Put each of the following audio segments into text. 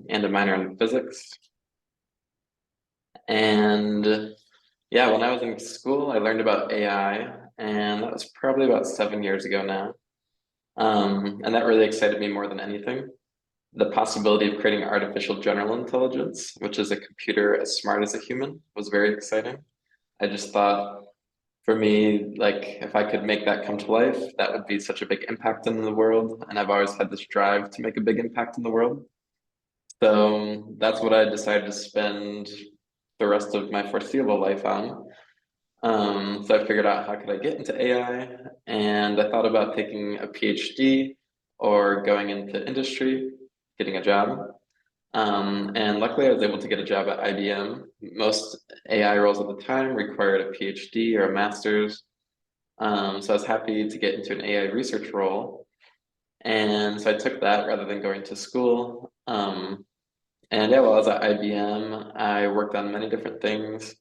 and a minor in physics. And yeah, when I was in school, I learned about AI, and that was probably about 7 years ago now. And that really excited me more than anything. The possibility of creating artificial general intelligence, which is a computer as smart as a human, was very exciting. I just thought, for me, like if I could make that come to life, that would be such a big impact in the world. And I've always had this drive to make a big impact in the world. So that's what I decided to spend the rest of my foreseeable life on. So I figured out how could I get into AI, and I thought about taking a PhD or going into industry, getting a job. And luckily I was able to get a job at IBM. Most AI roles at the time required a PhD or a master's. So I was happy to get into an AI research role. And so I took that rather than going to school. And yeah, while I was at IBM, I worked on many different things.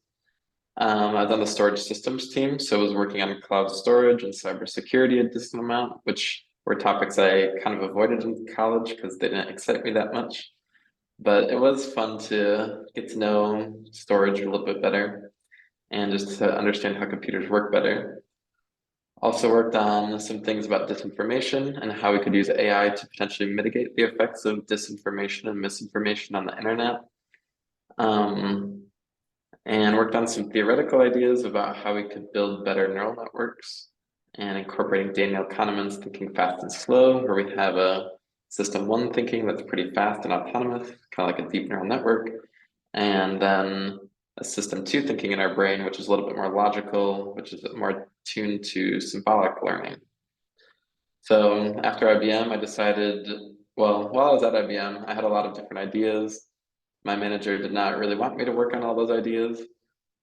I was on the storage systems team, so I was working on cloud storage and cybersecurity a decent amount, which were topics I kind of avoided in college because they didn't excite me that much. But it was fun to get to know storage a little bit better and just to understand how computers work better. Also worked on some things about disinformation and how we could use AI to potentially mitigate the effects of disinformation and misinformation on the internet. And worked on some theoretical ideas about how we could build better neural networks and incorporating Daniel Kahneman's thinking fast and slow, where we have a system one thinking that's pretty fast and autonomous, kind of like a deep neural network, and then a system two thinking in our brain, which is a little bit more logical, which is more tuned to symbolic learning. So after IBM, I decided, well, while I was at IBM, I had a lot of different ideas. My manager did not really want me to work on all those ideas.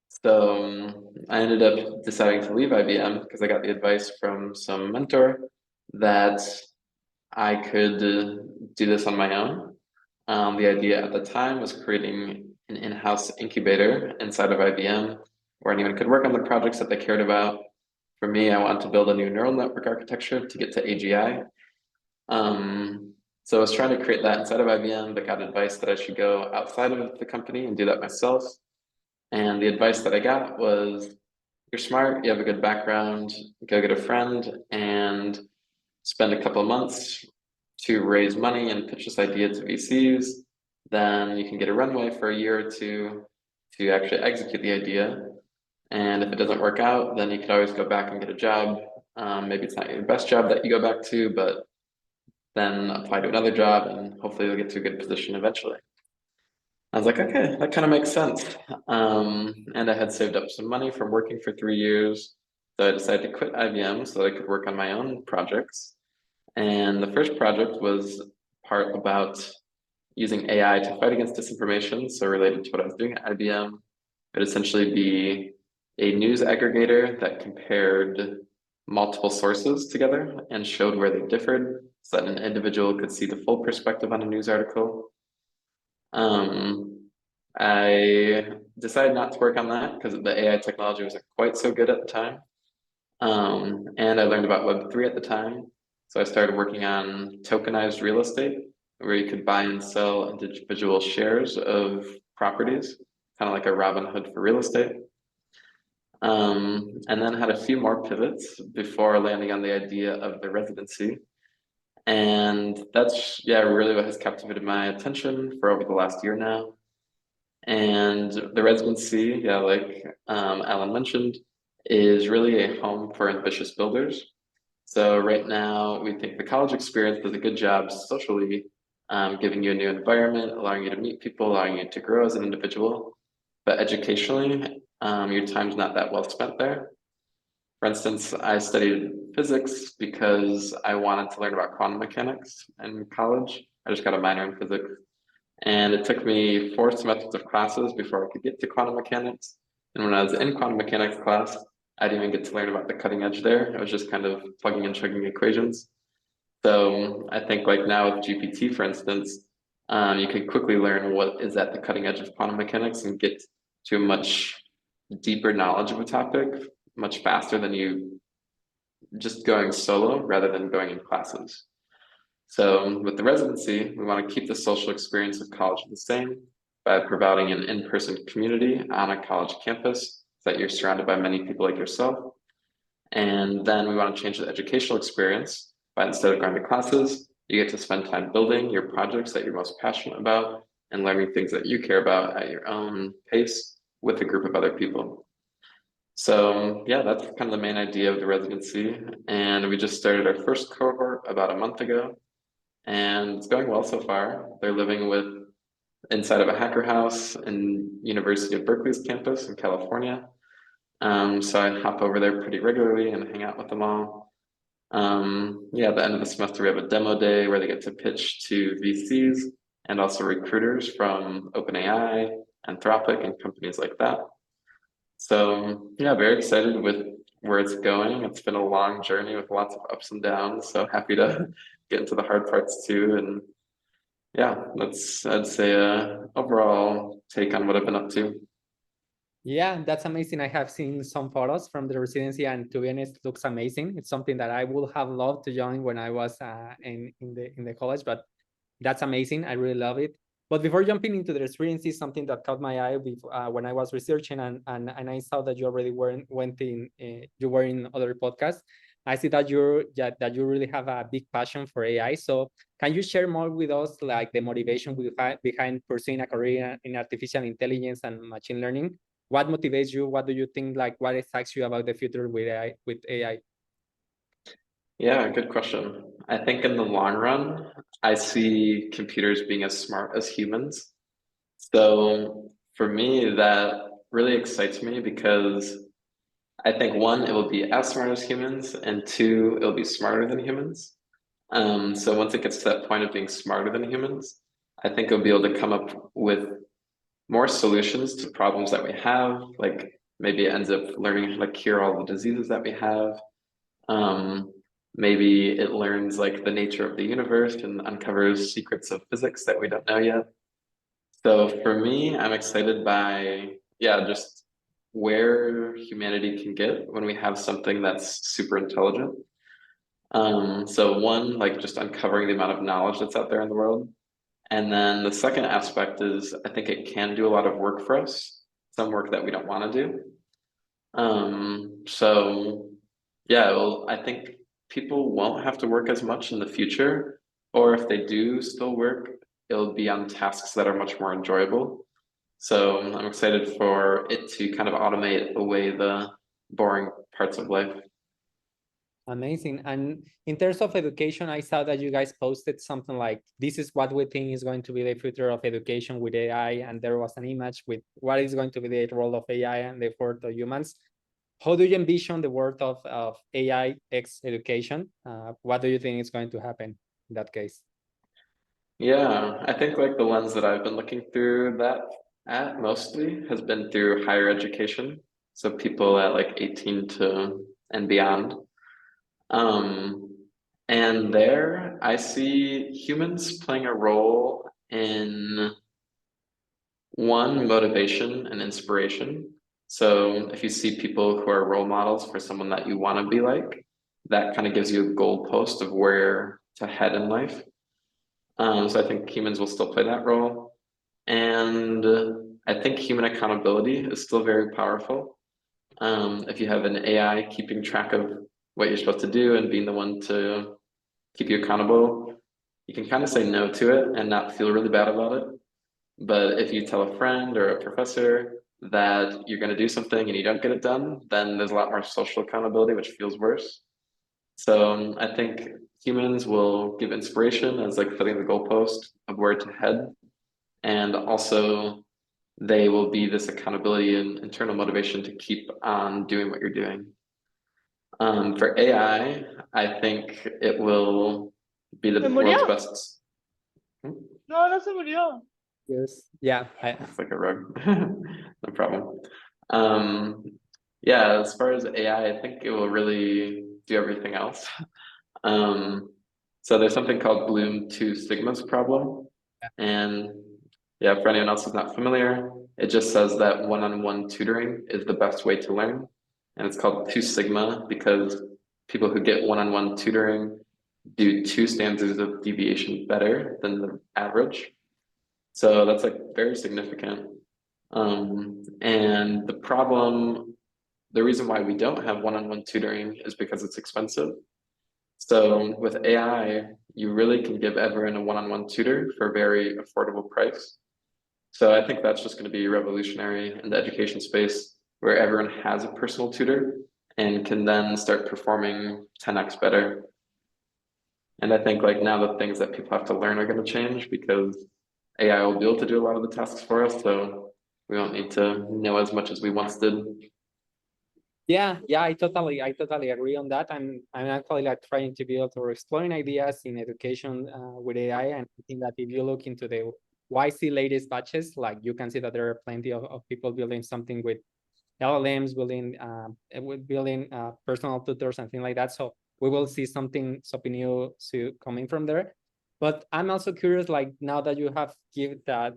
So I ended up deciding to leave IBM because I got the advice from some mentor that I could do this on my own. The idea at the time was creating an in-house incubator inside of IBM where anyone could work on the projects that they cared about. For me, I wanted to build a new neural network architecture to get to AGI. So I was trying to create that inside of IBM, but got advice that I should go outside of the company and do that myself. And the advice that I got was, you're smart, you have a good background, go get a friend and spend a couple of months to raise money and pitch this idea to VCs. Then you can get a runway for a year or two to actually execute the idea. And if it doesn't work out, then you could always go back and get a job. Maybe it's not your best job that you go back to, but then apply to another job and hopefully you'll get to a good position eventually. I was like, okay, that kind of makes sense. And I had saved up some money from working for 3 years. So I decided to quit IBM so that I could work on my own projects. And the first project was part about using AI to fight against disinformation. So related to what I was doing at IBM, it would essentially be a news aggregator that compared multiple sources together and showed where they differed so that an individual could see the full perspective on a news article. I decided not to work on that because the AI technology wasn't quite so good at the time. And I learned about Web3 at the time. So I started working on tokenized real estate, where you could buy and sell individual shares of properties, kind of like a Robinhood for real estate. And then had a few more pivots before landing on the idea of the residency. And that's, yeah, really what has captivated my attention for over the last year now. And the residency, yeah, like Alan mentioned, is really a home for ambitious builders. So right now, we think the college experience does a good job socially, giving you a new environment, allowing you to meet people, allowing you to grow as an individual. But educationally, your time's not that well spent there. For instance, I studied physics because I wanted to learn about quantum mechanics in college. I just got a minor in physics. And it took me 4 semesters of classes before I could get to quantum mechanics. And when I was in quantum mechanics class, I didn't even get to learn about the cutting edge there. It was just kind of plugging and chugging equations. So I think like now with GPT, for instance, you can quickly learn what is at the cutting edge of quantum mechanics and get to a much deeper knowledge of a topic much faster than you just going solo rather than going in classes. So with the residency, we want to keep the social experience of college the same by providing an in-person community on a college campus so that you're surrounded by many people like yourself. And then we want to change the educational experience by, instead of going to classes, you get to spend time building your projects that you're most passionate about and learning things that you care about at your own pace with a group of other people. So yeah, that's kind of the main idea of the residency. And we just started our first cohort about a month ago, and it's going well so far. They're living inside of a hacker house in University of Berkeley's campus in California. So I hop over there pretty regularly and hang out with them all. Yeah, at the end of the semester, we have a demo day where they get to pitch to VCs and also recruiters from OpenAI, Anthropic, and companies like that. So yeah, very excited with where it's going. It's been a long journey with lots of ups and downs. So happy to get into the hard parts too. And yeah, that's, I'd say, overall take on what I've been up to. Yeah, that's amazing. I have seen some photos from the residency, and to be honest, it looks amazing. It's something that I would have loved to join when I was in the college, but that's amazing. I really love it. But before jumping into the residency, something that caught my eye when I was researching, and I saw that you already you were in other podcasts. I see that that you really have a big passion for AI. So can you share more with us, like the motivation behind pursuing a career in artificial intelligence and machine learning? What motivates you? What do you think, like, what excites you about the future with AI? Yeah, good question. I think in the long run, I see computers being as smart as humans. So for me, that really excites me because I think one, it will be as smart as humans, and two, it'll be smarter than humans. So once it gets to that point of being smarter than humans, I think it'll be able to come up with more solutions to problems that we have. Like maybe it ends up learning how to cure all the diseases that we have. Maybe it learns like the nature of the universe and uncovers secrets of physics that we don't know yet. So for me, I'm excited by, yeah, just where humanity can get when we have something that's super intelligent. So one, like just uncovering the amount of knowledge that's out there in the world. And then the second aspect is I think it can do a lot of work for us, some work that we don't want to do. So yeah, well, I think people won't have to work as much in the future, or if they do still work, it'll be on tasks that are much more enjoyable. So I'm excited for it to kind of automate away the boring parts of life. Amazing. And in terms of education, I saw that you guys posted something like, this is what we think is going to be the future of education with AI. And there was an image with what is going to be the role of AI and the world of humans. How do you envision the world of AI X education? What do you think is going to happen in that case? Yeah, I think like the lens that I've been looking through that at mostly has been through higher education. So people at like 18 to and beyond. And there I see humans playing a role in one, motivation and inspiration. So if you see people who are role models for someone that you want to be like, that kind of gives you a goalpost of where to head in life. So I think humans will still play that role. And I think human accountability is still very powerful. If you have an AI keeping track of what you're supposed to do and being the one to keep you accountable, you can kind of say no to it and not feel really bad about it. But if you tell a friend or a professor that you're going to do something and you don't get it done, then there's a lot more social accountability, which feels worse. So I think humans will give inspiration as like setting the goalpost of where to head. And also they will be this accountability and internal motivation to keep on doing what you're doing. For AI, I think it will be the world's best. No, no se murió. Yes. Yeah. It's like a rug. No problem. Yeah, as far as AI, I think it will really do everything else. So there's something called Bloom 2 Sigma's problem. And yeah, for anyone else who's not familiar, it just says that one-on-one tutoring is the best way to learn. And it's called 2 Sigma because people who get one-on-one tutoring do 2 standards of deviation better than the average. So that's like very significant. And the reason why we don't have one-on-one tutoring is because it's expensive. So with AI, you really can give everyone a one-on-one tutor for a very affordable price. So I think that's just going to be revolutionary in the education space, where everyone has a personal tutor and can then start performing 10x better. And I think like now the things that people have to learn are going to change because AI will be able to do a lot of the tasks for us. So we don't need to know as much as we once did. Yeah, I totally agree on that. I'm actually like trying to build or exploring ideas in education with AI, and I think that if you look into the YC latest batches, like you can see that there are plenty of people building something with LLMs, building personal tutors and things like that. So we will see something new coming from there. But I'm also curious, like now that you have given that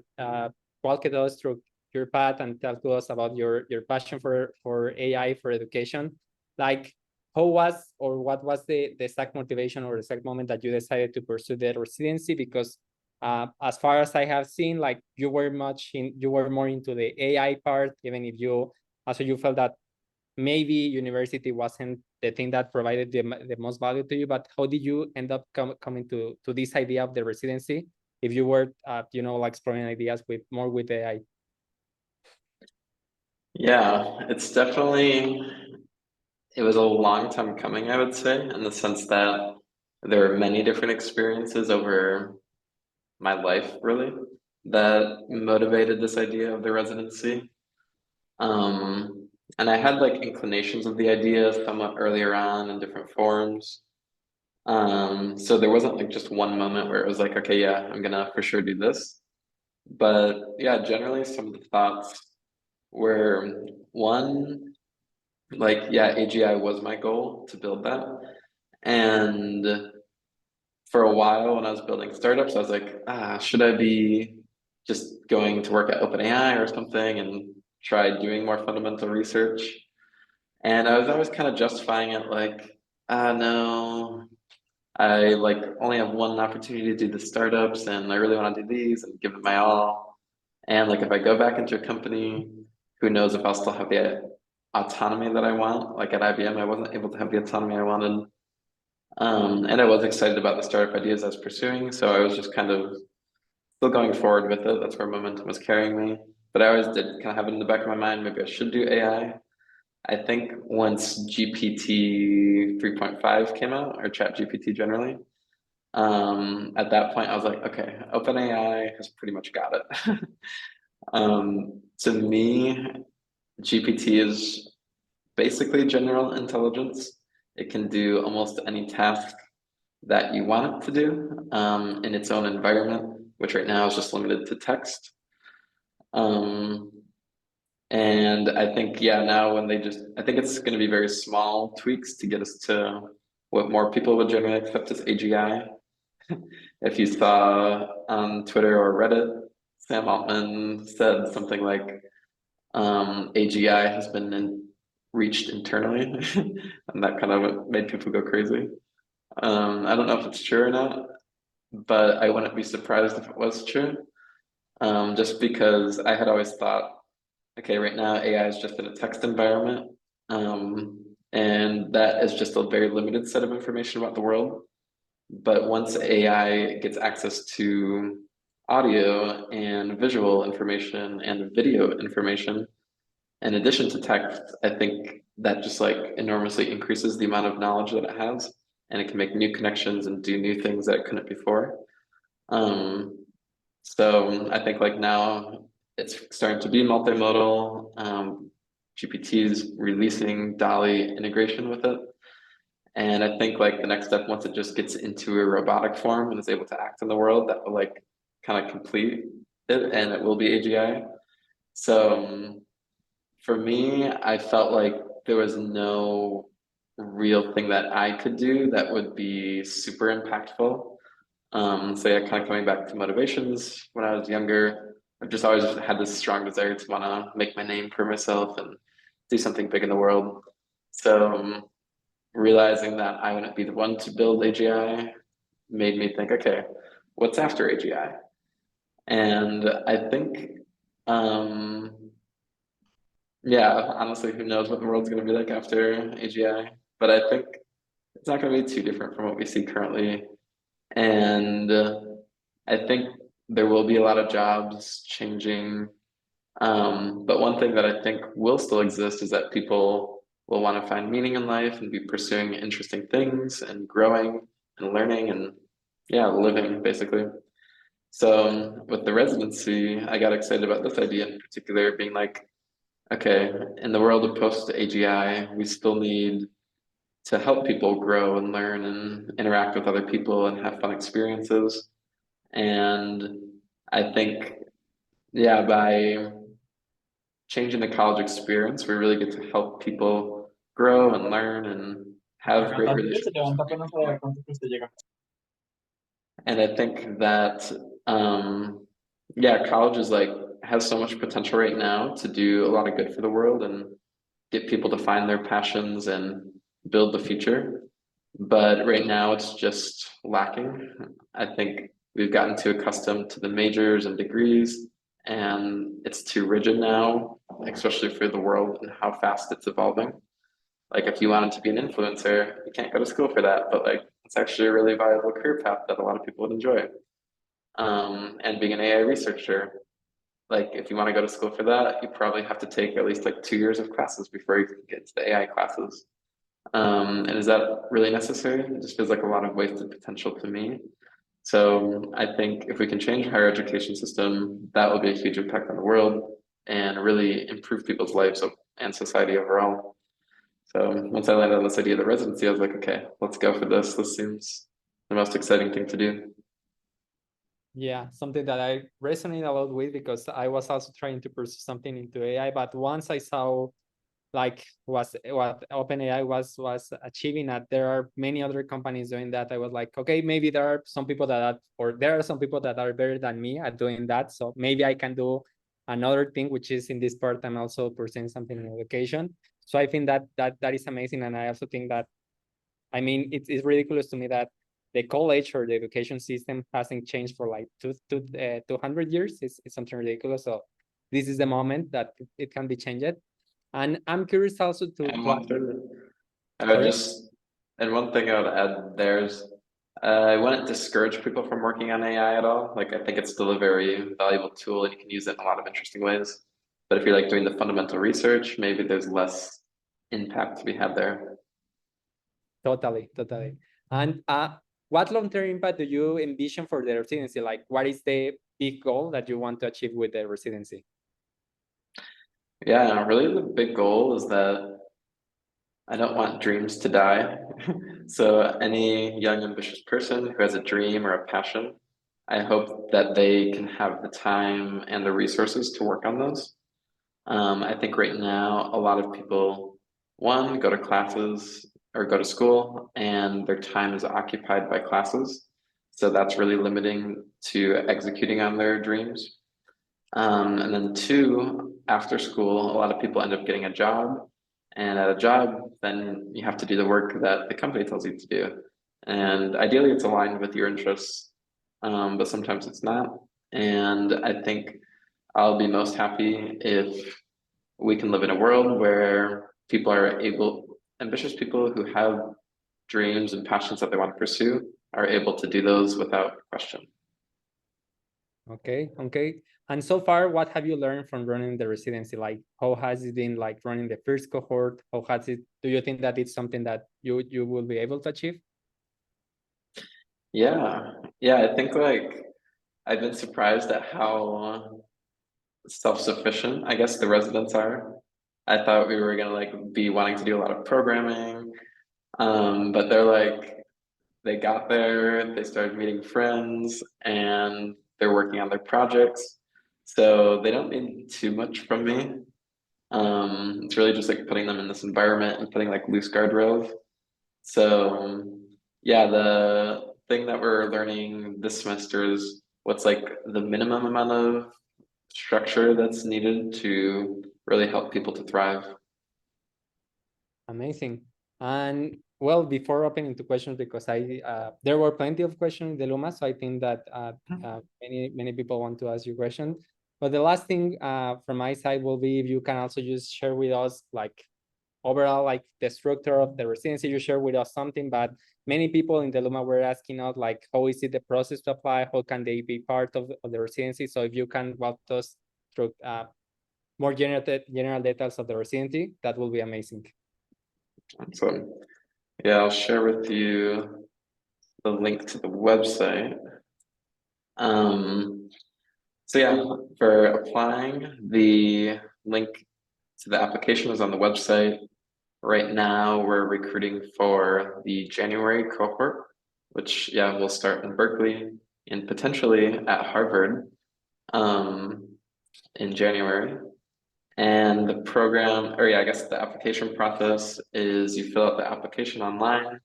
walked us through your path and tell to us about your passion for AI for education, like how was or what was the exact motivation or the exact moment that you decided to pursue the residency? Because as far as I have seen, like you were more into the AI part, even if you also you felt that maybe university wasn't the thing that provided the most value to you. But how did you end up coming to this idea of the residency if you were like exploring ideas with AI? Yeah, it was a long time coming, I would say, in the sense that there are many different experiences over my life, really, that motivated this idea of the residency. And I had like inclinations of the idea somewhat earlier on in different forms. So there wasn't like just one moment where it was like, okay, yeah, I'm gonna for sure do this. But yeah, generally some of the thoughts were one, like, yeah, AGI was my goal to build that. And for a while when I was building startups, I was like, should I be just going to work at OpenAI or something and try doing more fundamental research? And I was always kind of justifying it like, no, I like only have one opportunity to do the startups and I really want to do these and give it my all. And like if I go back into a company, who knows if I'll still have the autonomy that I want. Like at IBM, I wasn't able to have the autonomy I wanted. And I was excited about the startup ideas I was pursuing. So I was just kind of still going forward with it. That's where momentum was carrying me. But I always did kind of have it in the back of my mind, maybe I should do AI. I think once GPT 3.5 came out, or Chat GPT generally, at that point I was like, okay, OpenAI has pretty much got it. To me, GPT is basically general intelligence. It can do almost any task that you want it to do in its own environment, which right now is just limited to text. And I think, yeah, now when I think it's going to be very small tweaks to get us to what more people would generally accept as AGI. If you saw on Twitter or Reddit, Sam Altman said something like, AGI has been reached internally, and that kind of made people go crazy. I don't know if it's true or not, but I wouldn't be surprised if it was true. Just because I had always thought, okay, right now AI is just in a text environment, and that is just a very limited set of information about the world. But once AI gets access to audio and visual information and video information, in addition to text, I think that just like enormously increases the amount of knowledge that it has, and it can make new connections and do new things that it couldn't before. So I think like now it's starting to be multimodal. GPT is releasing DALL-E integration with it. And I think like the next step, once it just gets into a robotic form and is able to act in the world, that will like kind of complete it and it will be AGI. So for me, I felt like there was no real thing that I could do that would be super impactful. So yeah, kind of coming back to motivations when I was younger, I've just always had this strong desire to want to make my name for myself and do something big in the world. So realizing that I wouldn't be the one to build AGI made me think, okay, what's after AGI? And I think, yeah, honestly, who knows what the world's going to be like after AGI? But I think it's not going to be too different from what we see currently. And I think there will be a lot of jobs changing. But one thing that I think will still exist is that people will want to find meaning in life and be pursuing interesting things and growing and learning and, yeah, living basically. So with the residency, I got excited about this idea in particular, being like, okay, in the world of post AGI, we still need to help people grow and learn and interact with other people and have fun experiences. And I think, yeah, by changing the college experience, we really get to help people grow and learn and have great relationships. And I think that, yeah, college is like, has so much potential right now to do a lot of good for the world and get people to find their passions and build the future. But right now it's just lacking. I think we've gotten too accustomed to the majors and degrees, and it's too rigid now, especially for the world and how fast it's evolving. Like if you wanted to be an influencer, you can't go to school for that, but like it's actually a really viable career path that a lot of people would enjoy. And being an AI researcher, like if you want to go to school for that, you probably have to take at least like 2 years of classes before you can get to the AI classes. And is that really necessary? It just feels like a lot of wasted potential to me. So I think if we can change higher education system, that will be a huge impact on the world and really improve people's lives and society overall. So once I landed on this idea of the residency, I was like, okay, let's go for this. This seems the most exciting thing to do. Yeah, something that I resonate a lot with because I was also trying to pursue something into AI, but once I saw like what OpenAI was achieving, that there are many other companies doing that, I was like, okay, maybe there are some people that are better than me at doing that, so maybe I can do another thing, which is in this part I'm also pursuing something in education. So I think that is amazing, and I also think that, I mean, it's ridiculous to me that the college or the education system hasn't changed for like 200 years. It's something ridiculous. So this is the moment that it can be changed. And I'm curious also to and one thing I would add there is I wouldn't discourage people from working on AI at all. Like I think it's still a very valuable tool and you can use it in a lot of interesting ways. But if you're like doing the fundamental research, maybe there's less impact to be had there. Totally. And what long-term impact do you envision for the residency? Like what is the big goal that you want to achieve with the residency? Yeah, really the big goal is that I don't want dreams to die. So any young, ambitious person who has a dream or a passion, I hope that they can have the time and the resources to work on those. I think right now, a lot of people, one, go to classes or go to school and their time is occupied by classes. So that's really limiting to executing on their dreams. And then two, after school, a lot of people end up getting a job. And at a job, then you have to do the work that the company tells you to do. And ideally, it's aligned with your interests, but sometimes it's not. And I think I'll be most happy if we can live in a world where people are ambitious people who have dreams and passions that they want to pursue are able to do those without question. Okay. And so far, what have you learned from running the residency? Like, how has it been like running the first cohort? How has it, do you think that it's something that you will be able to achieve? Yeah, I think like I've been surprised at how self-sufficient, I guess, the residents are. I thought we were gonna like be wanting to do a lot of programming, but they're like, they got there, they started meeting friends, and they're working on their projects. So they don't need too much from me. It's really just like putting them in this environment and putting like loose guardrails. So yeah, the thing that we're learning this semester is what's like the minimum amount of structure that's needed to really help people to thrive. Amazing. And well, before opening to questions, because there were plenty of questions in the Luma, so I think that many people want to ask you questions. But the last thing from my side will be if you can also just share with us like overall like the structure of the residency. You share with us something, but many people in the Luma were asking us like how is it the process to apply, how can they be part of the residency. So if you can walk us through more general details of the residency, that will be amazing. So yeah, I'll share with you the link to the website. So yeah, for applying, the link to the application is on the website. Right now, we're recruiting for the January cohort, which yeah, will start in Berkeley and potentially at Harvard in January. And the program, or yeah, I guess the application process is you fill out the application online,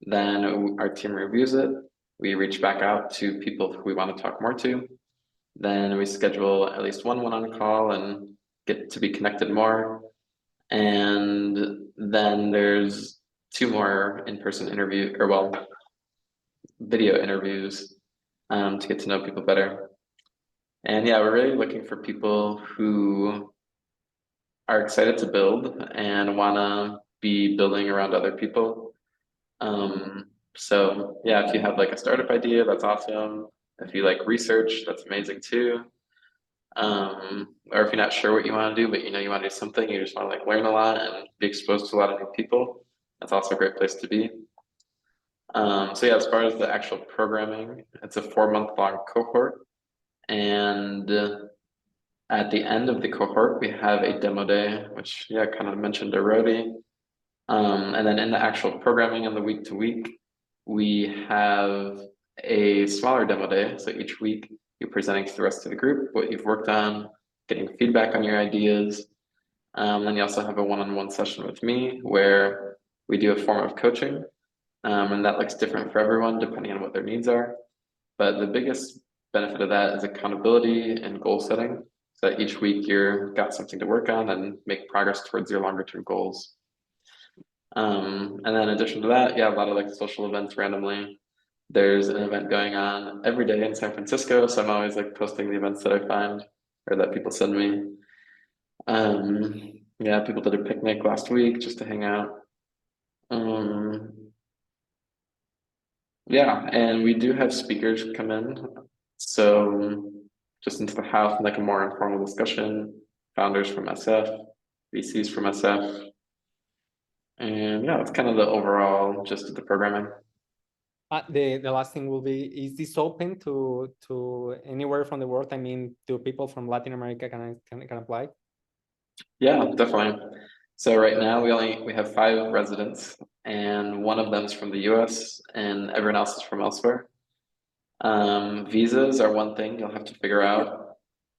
then our team reviews it. We reach back out to people who we want to talk more to. Then we schedule at least one one-on call and get to be connected more. And then there's 2 more in-person interview, or well, video interviews to get to know people better. And yeah, we're really looking for people who are excited to build and wanna be building around other people. So yeah, if you have like a startup idea, that's awesome. If you like research, that's amazing too. Or if you're not sure what you want to do, but you know you want to do something, you just want to like learn a lot and be exposed to a lot of new people, that's also a great place to be. So yeah, as far as the actual programming, it's a 4-month-long cohort, and at the end of the cohort, we have a demo day, which yeah, kind of mentioned already. And then in the actual programming and the week to week, we have a smaller demo day. So each week you're presenting to the rest of the group what you've worked on, getting feedback on your ideas. Then you also have a one-on-one session with me where we do a form of coaching. And that looks different for everyone depending on what their needs are. But the biggest benefit of that is accountability and goal setting. So that each week you're got something to work on and make progress towards your longer term goals. And then in addition to that, yeah, a lot of like social events randomly. There's an event going on every day in San Francisco, so I'm always like posting the events that I find or that people send me. Yeah, people did a picnic last week just to hang out. Yeah, and we do have speakers come in, so just into the house, like a more informal discussion, founders from SF, VCs from SF. And yeah, it's kind of the overall gist of the programming. The last thing will be, is this open to anywhere from the world? I mean, do people from Latin America can apply? Yeah, definitely. So right now we have 5 residents, and one of them is from the US and everyone else is from elsewhere. Visas are one thing you'll have to figure out.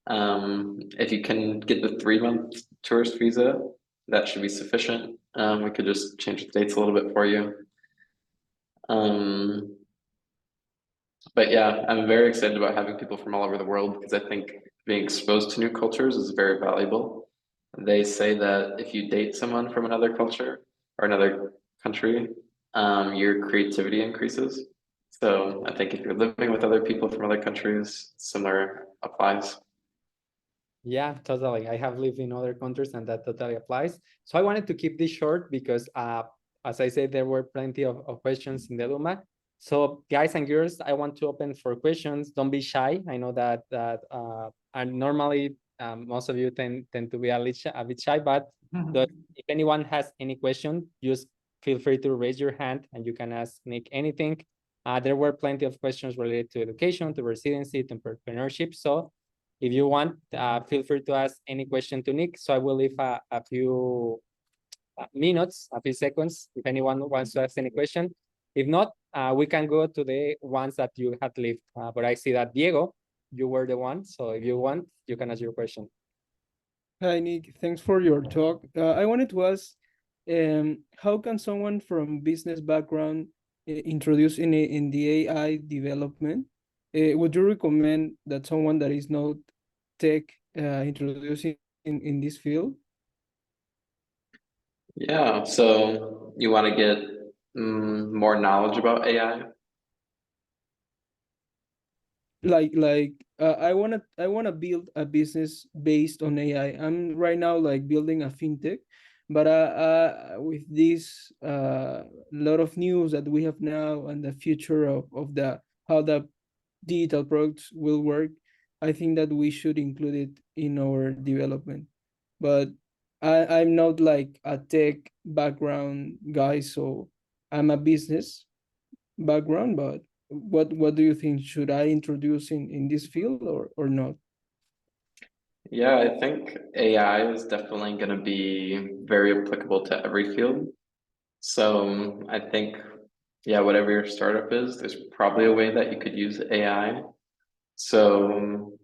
If you can get the 3-month tourist visa, that should be sufficient. We could just change the dates a little bit for you. But yeah, I'm very excited about having people from all over the world because I think being exposed to new cultures is very valuable. They say that if you date someone from another culture or another country, your creativity increases. So I think if you're living with other people from other countries, similar applies. Yeah, totally. I have lived in other countries and that totally applies. So I wanted to keep this short because as I said, there were plenty of questions in the Luma. So guys and girls, I want to open for questions. Don't be shy. I know that and normally most of you tend to be a bit shy, but if anyone has any question, just feel free to raise your hand and you can ask Nick anything. There were plenty of questions related to education, to residency, to entrepreneurship. So if you want, feel free to ask any question to Nick. So I will leave a few minutes, a few seconds, if anyone wants to ask any question. If not, we can go to the ones that you had left. But I see that Diego, you were the one. So if you want, you can ask your question. Hi, Nick. Thanks for your talk. I wanted to ask, how can someone from business background introduce in the AI development? Would you recommend that someone that is not tech introducing in this field? Yeah, so you want to get more knowledge about AI. I wanna build a business based on AI. I'm right now like building a fintech, but with this lot of news that we have now and the future of the how the digital products will work, I think that we should include it in our development. But I'm not like a tech background guy, so I'm a business background, but what do you think? Should I introduce in this field or not? Yeah, I think AI is definitely going to be very applicable to every field. So I think, yeah, whatever your startup is, there's probably a way that you could use AI. So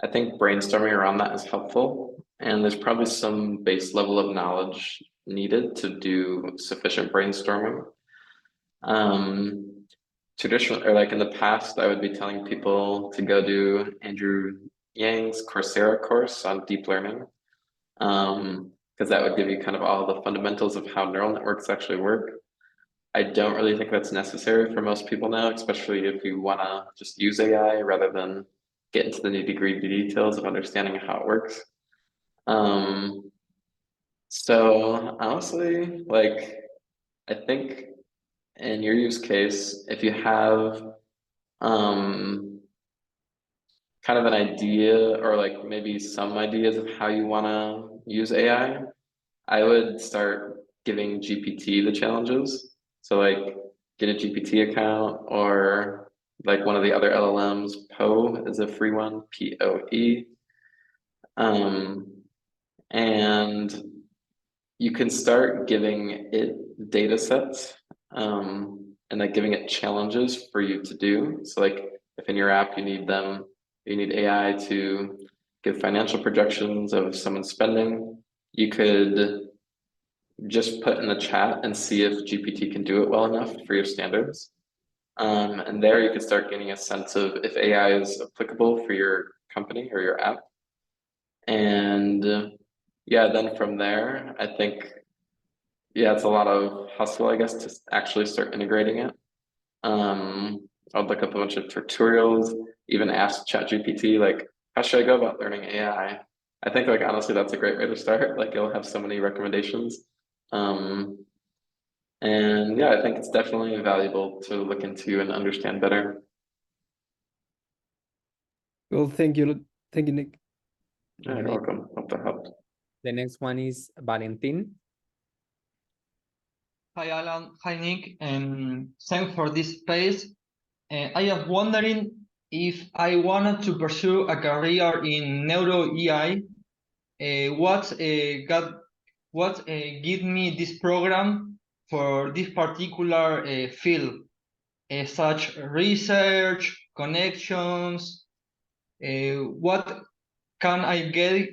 I think brainstorming around that is helpful. And there's probably some base level of knowledge needed to do sufficient brainstorming. Traditional, or like in the past, I would be telling people to go do Andrew Yang's Coursera course on deep learning, because that would give you kind of all the fundamentals of how neural networks actually work. I don't really think that's necessary for most people now, especially if you want to just use AI rather than get into the nitty-gritty details of understanding how it works. So honestly, like, I think in your use case, if you have kind of an idea or like maybe some ideas of how you want to use AI, I would start giving GPT the challenges. So like get a GPT account, or like one of the other LLMs, Poe is a free one, Poe. And you can start giving it data sets, and like giving it challenges for you to do. So like if in your app you need AI to give financial projections of someone's spending, you could just put in the chat and see if GPT can do it well enough for your standards. And there you could start getting a sense of if AI is applicable for your company or your app. And yeah, then from there, I think, yeah, it's a lot of hustle, I guess, to actually start integrating it. I'll look up a bunch of tutorials, even ask ChatGPT, like, how should I go about learning AI? I think, like, honestly, that's a great way to start. Like, you'll have so many recommendations. And yeah, I think it's definitely valuable to look into and understand better. Well, thank you, Nick. Yeah, you're welcome. Hope that helped. The next one is Valentin. Hi, Alan. Hi, Nick. Thanks for this space. I am wondering if I wanted to pursue a career in neuro AI, what give me this program for this particular field, such research, connections, what can I get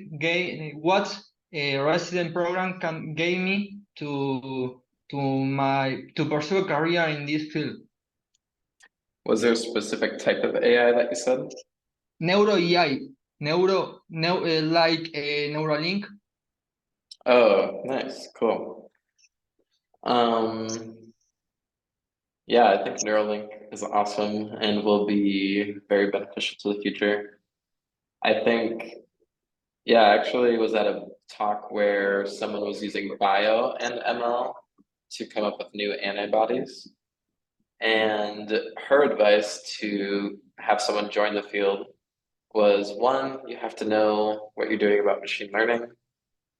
what a resident program can give me to pursue a career in this field? Was there a specific type of AI that you said? Neuro AI, like Neuralink. Oh, nice, cool. Yeah, I think Neuralink is awesome and will be very beneficial to the future. I think, yeah, I actually was at a talk where someone was using bio and ML to come up with new antibodies. And her advice to have someone join the field was, one, you have to know what you're doing about machine learning.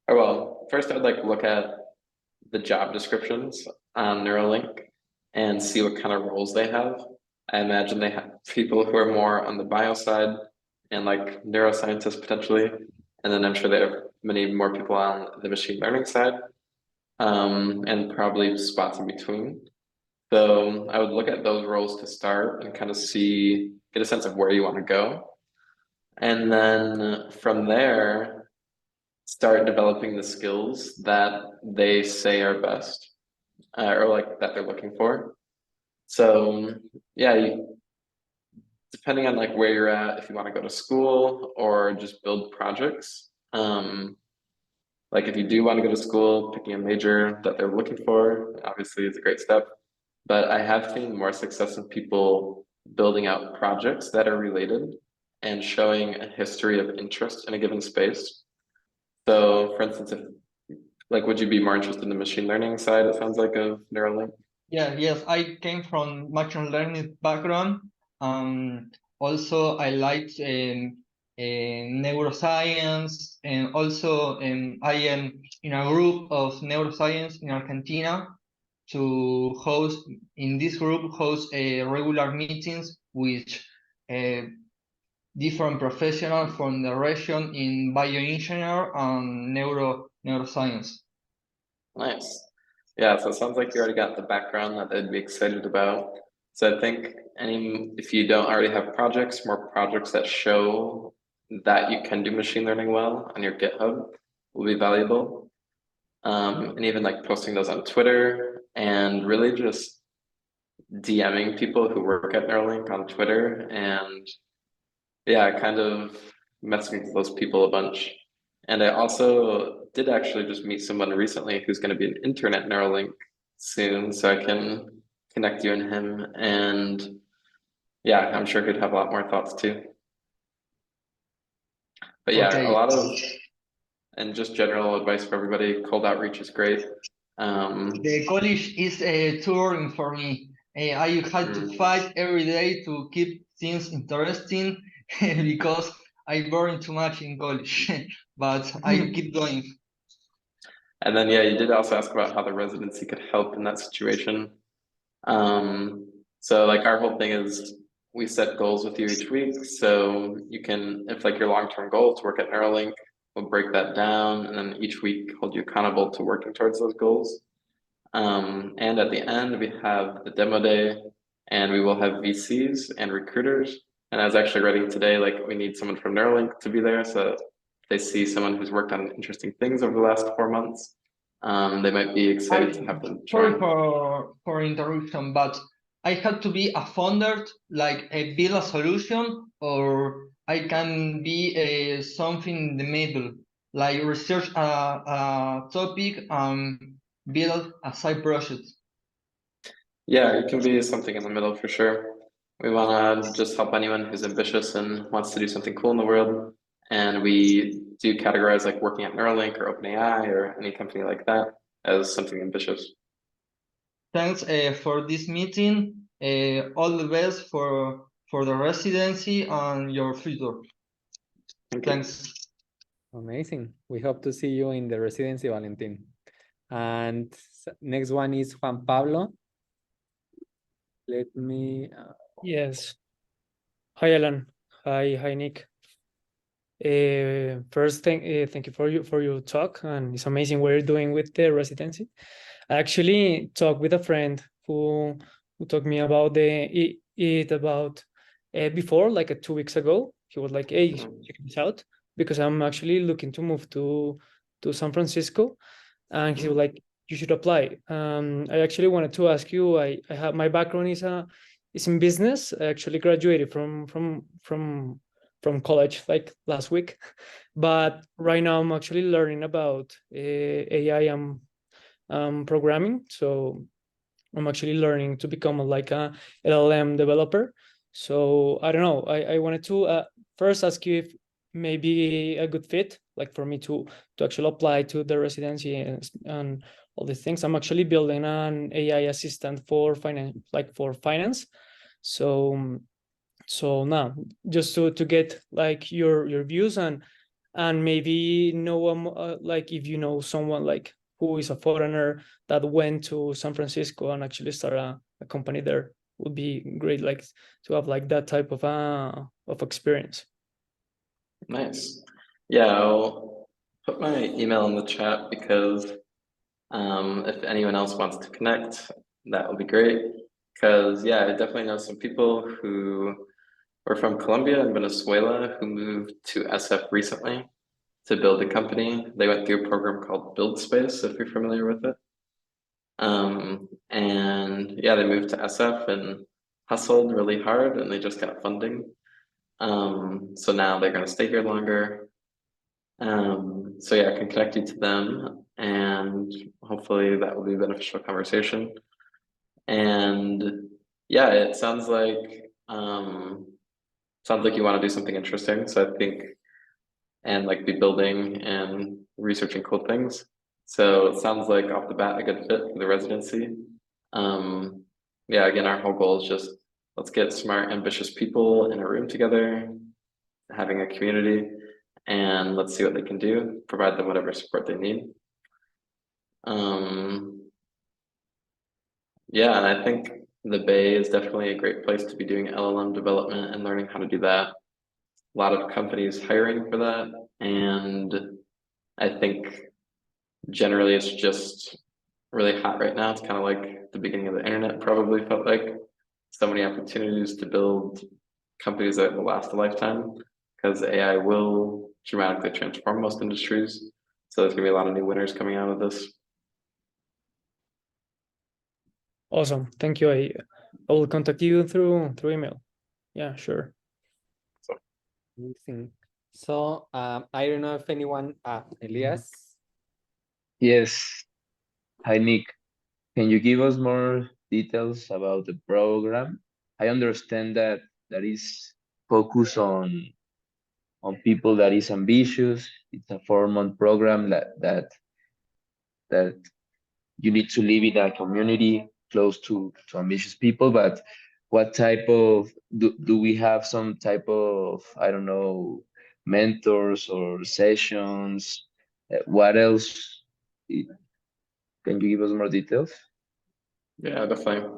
Or well, first I'd like look at the job descriptions on Neuralink and see what kind of roles they have. I imagine they have people who are more on the bio side and like neuroscientists potentially. And then I'm sure they have many more people on the machine learning side, and probably spots in between. So I would look at those roles to start and kind of get a sense of where you want to go. And then from there, start developing the skills that they say are best, or like that they're looking for. So yeah, depending on like where you're at, if you want to go to school or just build projects, like if you do want to go to school, picking a major that they're looking for, obviously is a great step. but I have seen more success of people building out projects that are related and showing a history of interest in a given space. So for instance, if like, would you be more interested in the machine learning side, it sounds like, of Neuralink? Yeah, yes, I came from machine learning background. Also, I liked neuroscience, and also I am in a group of neuroscience in Argentina to host, in this group, host regular meetings with different professionals from the region in bioengineer and neuroscience. Nice. Yeah, so it sounds like you already got the background that they'd be excited about. So I think if you don't already have projects, more projects that show that you can do machine learning well on your GitHub will be valuable. And even like posting those on Twitter and really just DMing people who work at Neuralink on Twitter and yeah, kind of messing with those people a bunch. And I also did actually just meet someone recently who's going to be an intern at Neuralink soon, so I can connect you and him. And yeah, I'm sure he'd have a lot more thoughts too. But yeah, Okay. a lot of, and just general advice for everybody, cold outreach is great. The college is touring for me. I had to fight every day to keep things interesting because I burned too much in college, but I keep going. And then, yeah, you did also ask about how the residency could help in that situation. So like our whole thing is we set goals with you each week. So you can, if like your long-term goal is to work at Neuralink, we'll break that down and then each week hold you accountable to working towards those goals. And at the end, we have the demo day and we will have VCs and recruiters. And I was actually writing today, like we need someone from Neuralink to be there. So if they see someone who's worked on interesting things over the last 4 months, they might be excited to have them join. Sorry for interruption, but I had to be a founder, like build a solution, or I can be something in the middle, like research a topic and build a side project. Yeah, you can be something in the middle for sure. We want to just help anyone who's ambitious and wants to do something cool in the world. And we do categorize like working at Neuralink or OpenAI or any company like that as something ambitious. Thanks for this meeting. All the best for the residency and your future. Thanks. Amazing. We hope to see you in the residency, Valentin. And next one is Juan Pablo. Let me. Yes. Hi, Alan. Hi, Nick. First, thank you for your talk, and it's amazing what you're doing with the residency. I actually talked with a friend who talked me about before, like 2 weeks ago. He was like, "Hey, check this out," because I'm actually looking to move to San Francisco, and he was like, "You should apply." I actually wanted to ask you. I have my background is in business. I actually graduated from college like last week, but right now I'm actually learning about AI and programming. So I'm actually learning to become like a LLM developer. So I don't know. I wanted to first ask you if maybe a good fit, like for me to actually apply to the residency and all these things. I'm actually building an AI assistant for finance. So now just to get like your views and maybe know like if you know someone like who is a foreigner that went to San Francisco and actually start a company there, would be great, like to have like that type of experience. Nice. Yeah, I'll put my email in the chat because if anyone else wants to connect, that would be great. Because yeah, I definitely know some people who were from Colombia and Venezuela who moved to SF recently to build a company. They went through a program called Build Space, if you're familiar with it. And yeah, they moved to SF and hustled really hard and they just got funding. So now they're going to stay here longer. So yeah, I can connect you to them and hopefully that will be a beneficial conversation. And yeah, it sounds like you want to do something interesting. So I think, and like be building and researching cool things. So it sounds like off the bat a good fit for the residency. Yeah, again, our whole goal is just let's get smart, ambitious people in a room together, having a community, and let's see what they can do, provide them whatever support they need. Yeah, and I think the Bay is definitely a great place to be doing LLM development and learning how to do that. A lot of companies hiring for that, and I think generally it's just really hot right now. It's kind of like the beginning of the internet probably felt like. So many opportunities to build companies that will last a lifetime, because AI will dramatically transform most industries. So there's gonna be a lot of new winners coming out of this. Awesome. Thank you. I will contact you through email. Yeah, sure. Amazing. So I don't know if anyone, Elias. Yes. Hi, Nick. Can you give us more details about the program? I understand that is focused on people that is ambitious. It's a 4-month program that you need to live in a community close to ambitious people. But what type of do we have some type of, I don't know, mentors or sessions? What else? Can you give us more details? Yeah, definitely.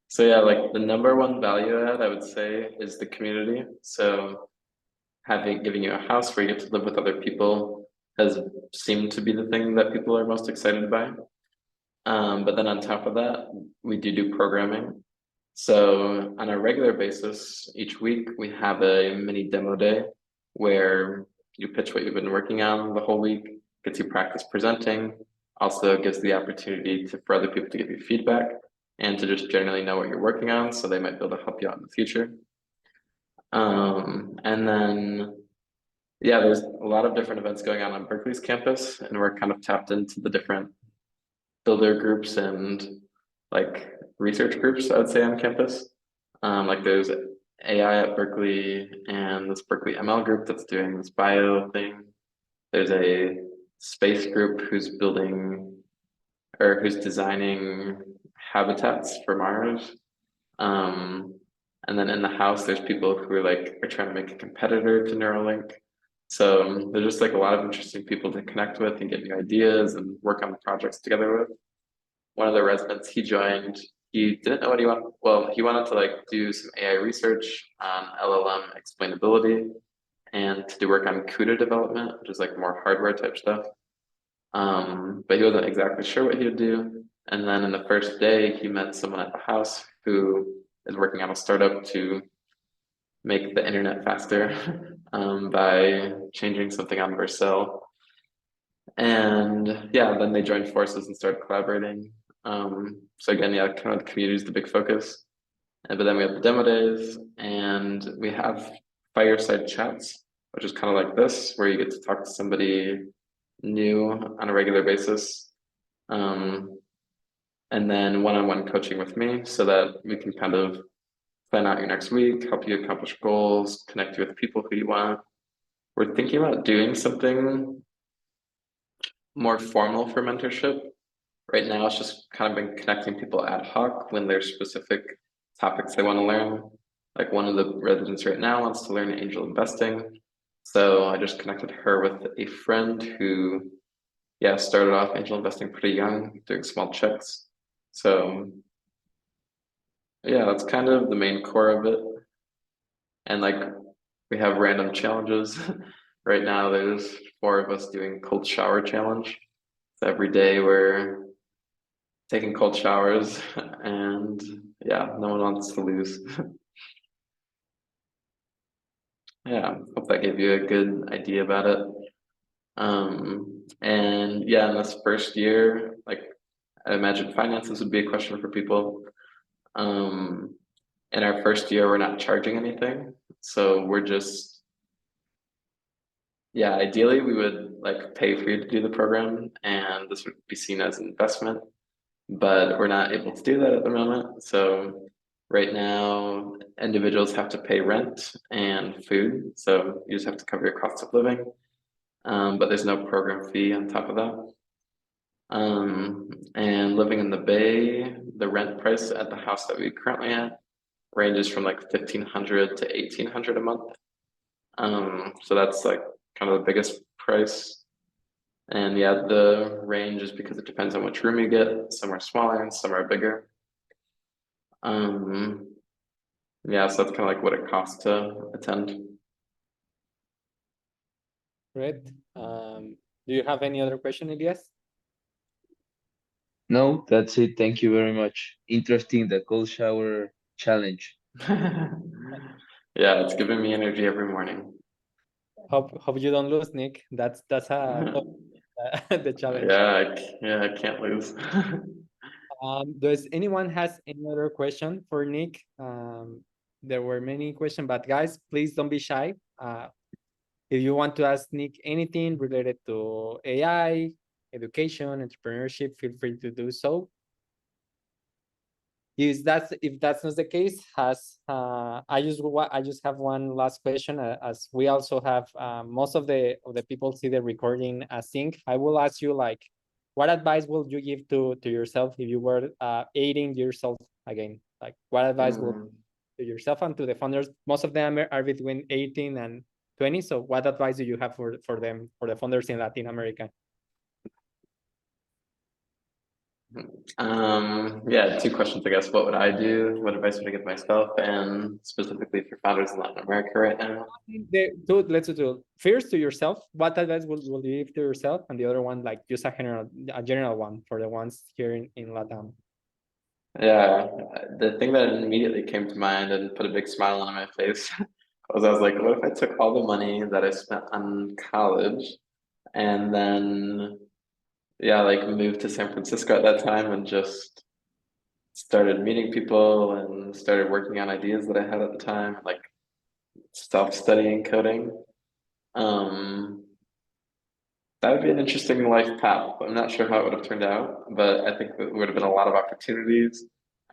So yeah, like the number one value add I would say is the community. So giving you a house where you get to live with other people has seemed to be the thing that people are most excited by. But then on top of that, we do programming. So on a regular basis, each week we have a mini demo day where you pitch what you've been working on the whole week, gets you practice presenting, also gives the opportunity for other people to give you feedback and to just generally know what you're working on, so they might be able to help you out in the future. And then, yeah, there's a lot of different events going on Berkeley's campus, and we're kind of tapped into the different builder groups and like research groups, I would say, on campus. Like there's AI at Berkeley and this Berkeley ML group that's doing this bio thing. There's a space group who's building or who's designing habitats for Mars. And then in the house, there's people who are trying to make a competitor to Neuralink. So there's just like a lot of interesting people to connect with and get new ideas and work on projects together with. One of the residents he joined, he didn't know what he wanted. Well, he wanted to do some AI research on LLM explainability and to do work on CUDA development, which is like more hardware type stuff. But he wasn't exactly sure what he would do. And then in the first day, he met someone at the house who is working on a startup to make the internet faster by changing something on Vercel. And yeah, then they joined forces and started collaborating. So again, yeah, kind of the community is the big focus. But then we have the demo days and we have fireside chats, which is kind of like this, where you get to talk to somebody new on a regular basis. And then one-on-one coaching with me so that we can kind of plan out your next week, help you accomplish goals, connect you with people who you want. We're thinking about doing something more formal for mentorship. Right now, it's just kind of been connecting people ad hoc when there's specific topics they want to learn. Like one of the residents right now wants to learn angel investing. So I just connected her with a friend who, yeah, started off angel investing pretty young, doing small checks. So yeah, that's kind of the main core of it. And we have random challenges. Right now, there's 4 of us doing cold shower challenge. So every day we're taking cold showers and yeah, no one wants to lose. Yeah, hope that gave you a good idea about it. And yeah, in this first year, I imagine finances would be a question for people. In our first year, we're not charging anything. So we're just, yeah, ideally we would pay for you to do the program and this would be seen as an investment. but we're not able to do that at the moment. So right now, individuals have to pay rent and food. So you just have to cover your cost of living. But there's no program fee on top of that. And living in the Bay, the rent price at the house that we currently at ranges from like 1,500 to 1,800 a month. So that's like kind of the biggest price. And yeah, the range is because it depends on which room you get. Some are smaller and some are bigger. Yeah, so that's kind of like what it costs to attend. Great. Do you have any other question, Elias? No, that's it. Thank you very much. Interesting, the cold shower challenge. Yeah, it's giving me energy every morning. Hope you don't lose, Nick. That's the challenge. Yeah, I can't lose. Does anyone has any other question for Nick? There were many questions, but guys, please don't be shy. If you want to ask Nick anything related to AI, education, entrepreneurship, feel free to do so. If that's not the case, I just have one last question. As we also have most of the people see the recording async, I will ask you like, what advice would you give to yourself if you were 18 years old again? Like, what advice would to yourself and to the founders? Most of them are between 18 and 20. So, what advice do you have for them, for the founders in Latin America? Yeah, two questions, I guess. What would I do? What advice would I give myself? And specifically for founders in Latin America right now? Let's do first to yourself. What advice will you give to yourself? And the other one, like just a general one for the ones here in Latam. Yeah, the thing that immediately came to mind and put a big smile on my face was I was like, what if I took all the money that I spent on college and then yeah, like moved to San Francisco at that time and just started meeting people and started working on ideas that I had at the time, like self-studying coding. That would be an interesting life path. I'm not sure how it would have turned out, but I think there would have been a lot of opportunities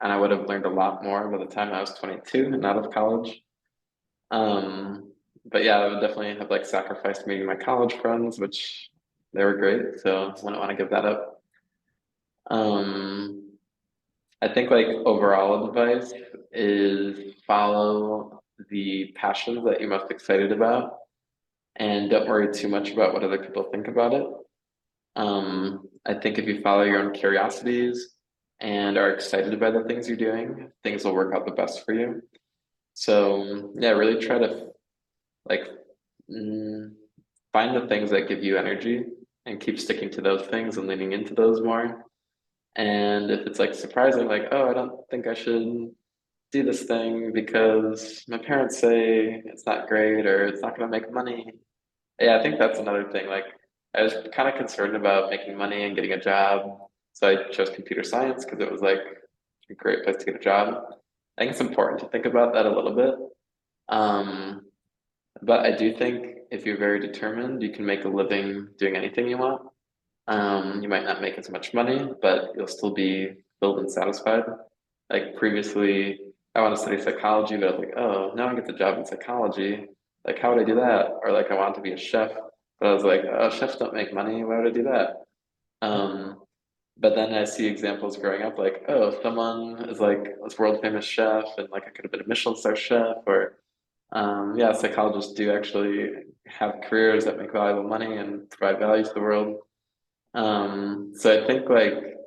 and I would have learned a lot more by the time I was 22 and out of college. But yeah, I would definitely have like sacrificed meeting my college friends, which they were great, so I wouldn't want to give that up. I think like overall advice is follow the passions that you're most excited about and don't worry too much about what other people think about it. I think if you follow your own curiosities and are excited by the things you're doing, things will work out the best for you. So yeah, really try to like find the things that give you energy and keep sticking to those things and leaning into those more. And if it's like surprising, like, oh, I don't think I should do this thing because my parents say it's not great or it's not going to make money. Yeah, I think that's another thing. Like, I was kind of concerned about making money and getting a job. So I chose computer science because it was like a great place to get a job. I think it's important to think about that a little bit. But I do think if you're very determined, you can make a living doing anything you want. You might not make as much money, but you'll still be filled and satisfied. Like previously, I want to study psychology, but I was like, oh, now I get the job in psychology. Like, how would I do that? Or like, I wanted to be a chef, but I was like, oh, chefs don't make money. Why would I do that? But then I see examples growing up, like, oh, someone is like this world famous chef, and like I could have been a Michelin star chef, or yeah, psychologists do actually have careers that make valuable money and provide value to the world. So I think like,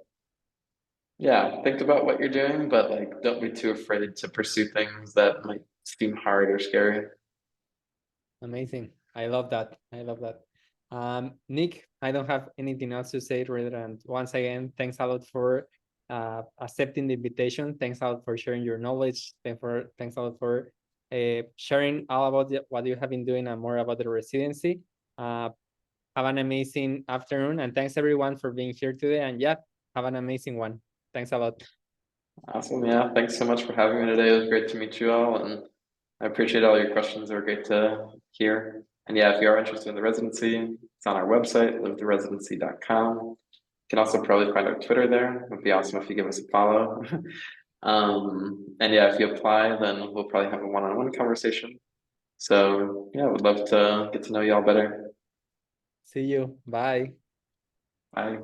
yeah, think about what you're doing, but like, don't be too afraid to pursue things that might seem hard or scary. Amazing. I love that. Nick, I don't have anything else to say rather than once again, thanks a lot for accepting the invitation. Thanks a lot for sharing your knowledge. Thanks a lot for sharing all about what you have been doing and more about the residency. Have an amazing afternoon and thanks everyone for being here today. And yeah, have an amazing one. Thanks a lot. Awesome. Yeah. Thanks so much for having me today. It was great to meet you all. And I appreciate all your questions. They were great to hear. And yeah, if you are interested in the residency, it's on our website, livetheresidency.com. can also probably find our Twitter there. It would be awesome if you give us a follow. And yeah, if you apply, then we'll probably have a one-on-one conversation. So yeah, would love to get to know y'all better. See you. Bye. Bye.